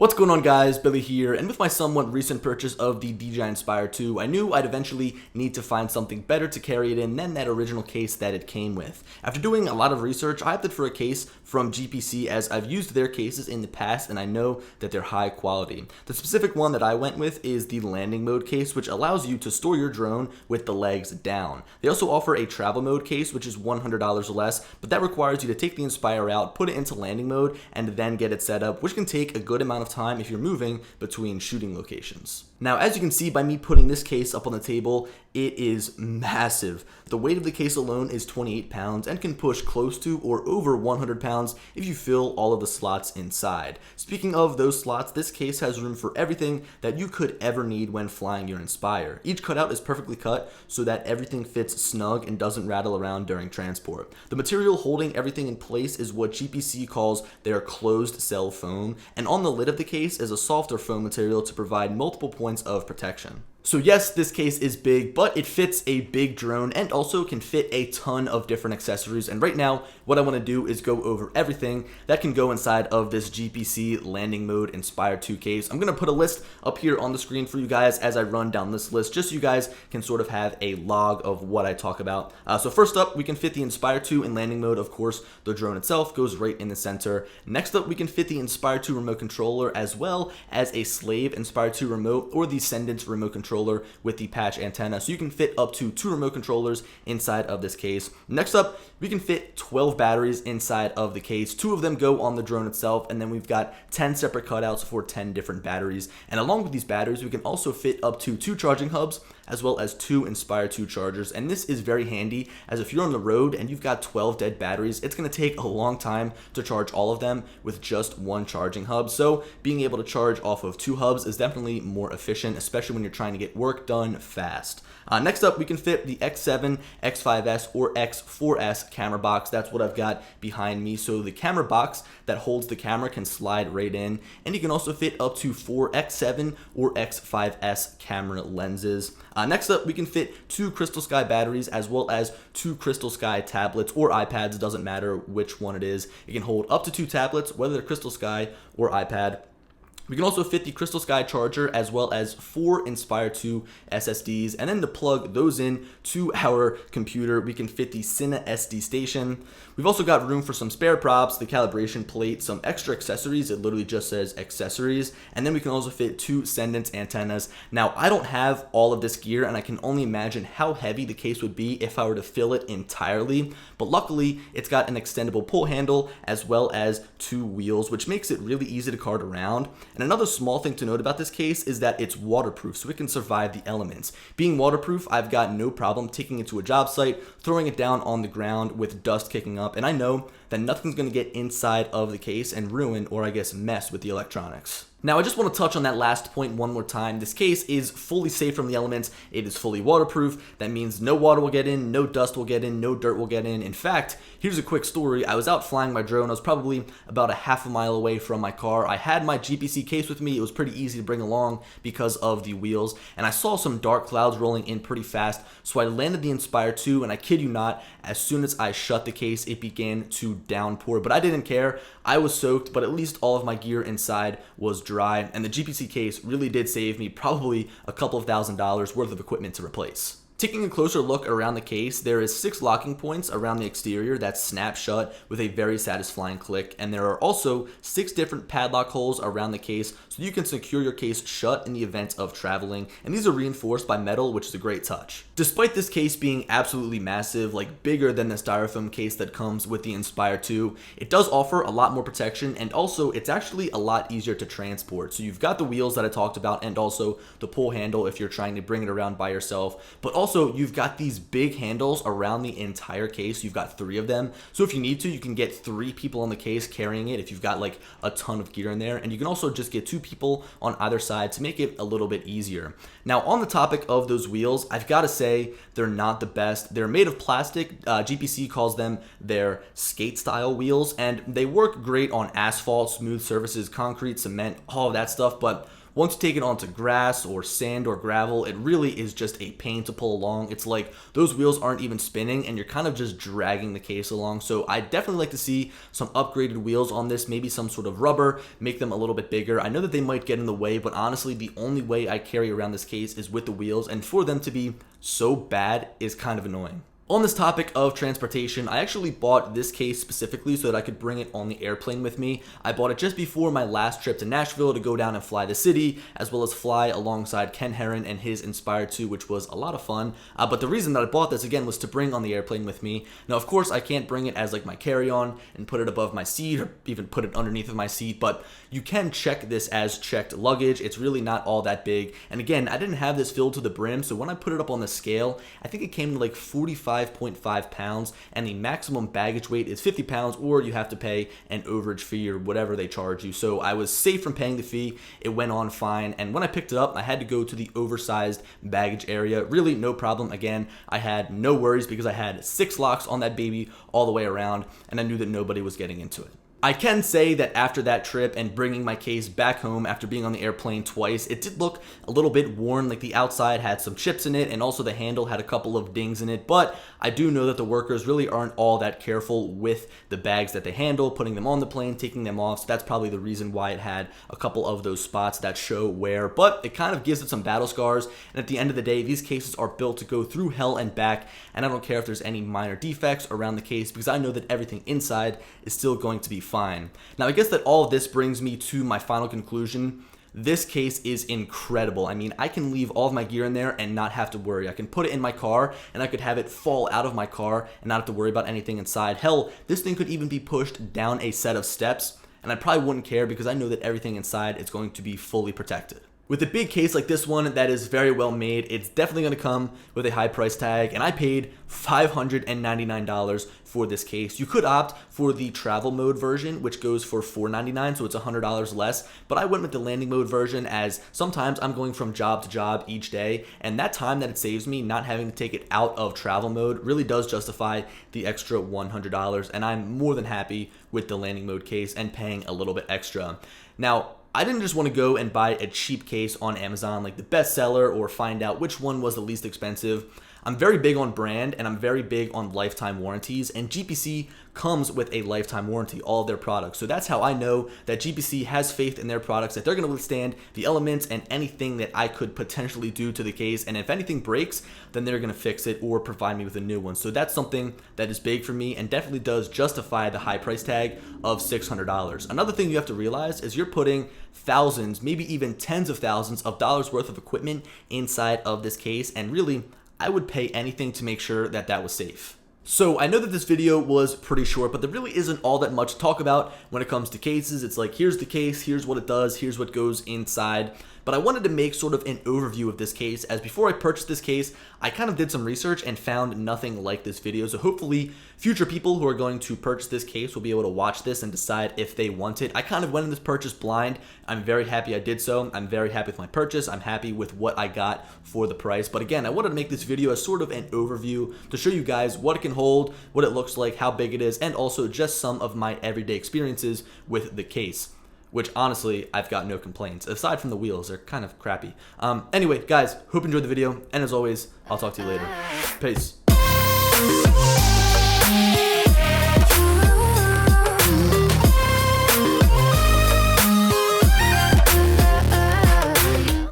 What's going on, guys? Billy here, and with my somewhat recent purchase of the DJI Inspire 2, I knew I'd eventually need to find something better to carry it in than that original case that it came with. After doing a lot of research, I opted for a case from GPC as I've used their cases in the past and I know that they're high quality. The specific one that I went with is the landing mode case, which allows you to store your drone with the legs down. They also offer a travel mode case, which is $100 less, but that requires you to take the Inspire out, put it into landing mode, and then get it set up, which can take a good amount of time if you're moving between shooting locations. Now, as you can see by me putting this case up on the table, it is massive. The weight of the case alone is 28 pounds and can push close to or over 100 pounds if you fill all of the slots inside. Speaking of those slots, this case has room for everything that you could ever need when flying your Inspire. Each cutout is perfectly cut so that everything fits snug and doesn't rattle around during transport. The material holding everything in place is what GPC calls their closed cell foam, and on the lid of the case is a softer foam material to provide multiple points of protection. So yes, this case is big, but it fits a big drone and also can fit a ton of different accessories. And right now, what I want to do is go over everything that can go inside of this GPC landing mode Inspire 2 case. I'm going to put a list up here on the screen for you guys as I run down this list, just so you guys can sort of have a log of what I talk about. So first up, we can fit the Inspire 2 in landing mode. Of course, the drone itself goes right in the center. Next up, we can fit the Inspire 2 remote controller as well as a slave Inspire 2 remote or the Sendence remote controller with the patch antenna, so you can fit up to 2 remote controllers inside of this case. Next up, we can fit 12 batteries inside of the case. 2 of them go on the drone itself, and then we've got 10 separate cutouts for 10 different batteries. And along with these batteries, we can also fit up to 2 charging hubs as well as 2 Inspire 2 chargers. And this is very handy, as if you're on the road and you've got 12 dead batteries, it's going to take a long time to charge all of them with just 1 charging hub. So being able to charge off of 2 hubs is definitely more efficient, especially when you're trying to get work done fast. Next up, we can fit the X7, X5S, or X4S camera box. That's what I've got behind me. So the camera box that holds the camera can slide right in, and you can also fit up to 4 X7 or X5S camera lenses. Next up, we can fit 2 Crystal Sky batteries as well as 2 Crystal Sky tablets or iPads, doesn't matter which one it is. It can hold up to 2 tablets, whether they're Crystal Sky or iPad. We can also fit the Crystal Sky charger as well as 4 Inspire 2 SSDs, and then to plug those in to our computer, we can fit the Cine SD station. We've also got room for some spare props, the calibration plate, some extra accessories. It literally just says accessories, and then we can also fit 2 Sendence antennas. Now, I don't have all of this gear, and I can only imagine how heavy the case would be if I were to fill it entirely, but luckily, it's got an extendable pull handle as well as 2 wheels, which makes it really easy to cart around. And another small thing to note about this case is that it's waterproof, so it can survive the elements. Being waterproof, I've got no problem taking it to a job site, throwing it down on the ground with dust kicking up, and I know that nothing's going to get inside of the case and ruin, or I guess mess with the electronics. Now, I just want to touch on that last point one more time. This case is fully safe from the elements. It is fully waterproof. That means no water will get in, no dust will get in, no dirt will get in. In fact, here's a quick story. I was out flying my drone. I was probably about a half a mile away from my car. I had my GPC case with me. It was pretty easy to bring along because of the wheels. And I saw some dark clouds rolling in pretty fast. So I landed the Inspire 2, and I kid you not, as soon as I shut the case, it began to downpour. But I didn't care. I was soaked, but at least all of my gear inside was dry, and the GPC case really did save me probably a couple of $1,000s worth of equipment to replace. Taking a closer look around the case, there is 6 locking points around the exterior that snap shut with a very satisfying click, and there are also 6 different padlock holes around the case so you can secure your case shut in the event of traveling, and these are reinforced by metal, which is a great touch. Despite this case being absolutely massive, like bigger than the styrofoam case that comes with the Inspire 2, it does offer a lot more protection, and also it's actually a lot easier to transport. So you've got the wheels that I talked about and also the pull handle if you're trying to bring it around by yourself, but also you've got these big handles around the entire case. You've got 3 of them. So if you need to, you can get 3 people on the case carrying it if you've got like a ton of gear in there. And you can also just get 2 people on either side to make it a little bit easier. Now, on the topic of those wheels, I've got to say they're not the best. They're made of plastic. GPC calls them their skate style wheels, and they work great on asphalt, smooth surfaces, concrete, cement, all of that stuff. But once you take it onto grass or sand or gravel, it really is just a pain to pull along. It's like those wheels aren't even spinning and you're kind of just dragging the case along. So I definitely like to see some upgraded wheels on this, maybe some sort of rubber, make them a little bit bigger. I know that they might get in the way, but honestly, the only way I carry around this case is with the wheels, and for them to be so bad is kind of annoying. On this topic of transportation, I actually bought this case specifically so that I could bring it on the airplane with me. I bought it just before my last trip to Nashville to go down and fly the city, as well as fly alongside Ken Herron and his Inspire 2, which was a lot of fun. But the reason that I bought this, again, was to bring on the airplane with me. Now, of course, I can't bring it as like my carry-on and put it above my seat or even put it underneath of my seat, but you can check this as checked luggage. It's really not all that big. And again, I didn't have this filled to the brim, so when I put it up on the scale, I think it came to like 45.5 pounds, and the maximum baggage weight is 50 pounds, or you have to pay an overage fee or whatever they charge you. So I was safe from paying the fee. It went on fine, and when I picked it up, I had to go to the oversized baggage area. Really no problem. Again, I had no worries because I had 6 locks on that baby all the way around, and I knew that nobody was getting into it. I can say that after that trip and bringing my case back home after being on the airplane twice, it did look a little bit worn, like the outside had some chips in it and also the handle had a couple of dings in it, but I do know that the workers really aren't all that careful with the bags that they handle, putting them on the plane, taking them off, so that's probably the reason why it had a couple of those spots that show wear, but it kind of gives it some battle scars, and at the end of the day, these cases are built to go through hell and back, and I don't care if there's any minor defects around the case because I know that everything inside is still going to be fine. Now, I guess that all of this brings me to my final conclusion. This case is incredible. I mean, I can leave all of my gear in there and not have to worry. I can put it in my car and I could have it fall out of my car and not have to worry about anything inside. Hell, this thing could even be pushed down a set of steps and I probably wouldn't care because I know that everything inside is going to be fully protected. With a big case like this one that is very well made, it's definitely going to come with a high price tag, and I paid $599 for this case. You could opt for the travel mode version, which goes for $499, so it's $100 less, but I went with the landing mode version as sometimes I'm going from job to job each day, and that time that it saves me not having to take it out of travel mode really does justify the extra $100, and I'm more than happy with the landing mode case and paying a little bit extra. Now, I didn't just want to go and buy a cheap case on Amazon like the bestseller or find out which one was the least expensive. I'm very big on brand and I'm very big on lifetime warranties, and GPC comes with a lifetime warranty, all of their products. So that's how I know that GPC has faith in their products, that they're going to withstand the elements and anything that I could potentially do to the case. And if anything breaks, then they're going to fix it or provide me with a new one. So that's something that is big for me and definitely does justify the high price tag of $600. Another thing you have to realize is you're putting thousands, maybe even tens of thousands of dollars worth of equipment inside of this case, and really, I would pay anything to make sure that that was safe. So I know that this video was pretty short, but there really isn't all that much to talk about when it comes to cases. It's like, here's the case, here's what it does, here's what goes inside. But I wanted to make sort of an overview of this case, as before I purchased this case, I kind of did some research and found nothing like this video. So hopefully future people who are going to purchase this case will be able to watch this and decide if they want it. I kind of went in this purchase blind. I'm very happy I did so. I'm very happy with my purchase. I'm happy with what I got for the price. But again, I wanted to make this video as sort of an overview to show you guys what it can hold, what it looks like, how big it is, and also just some of my everyday experiences with the case, which honestly, I've got no complaints. Aside from the wheels, they're kind of crappy. Anyway, guys, hope you enjoyed the video, and as always, I'll talk to you later. Peace.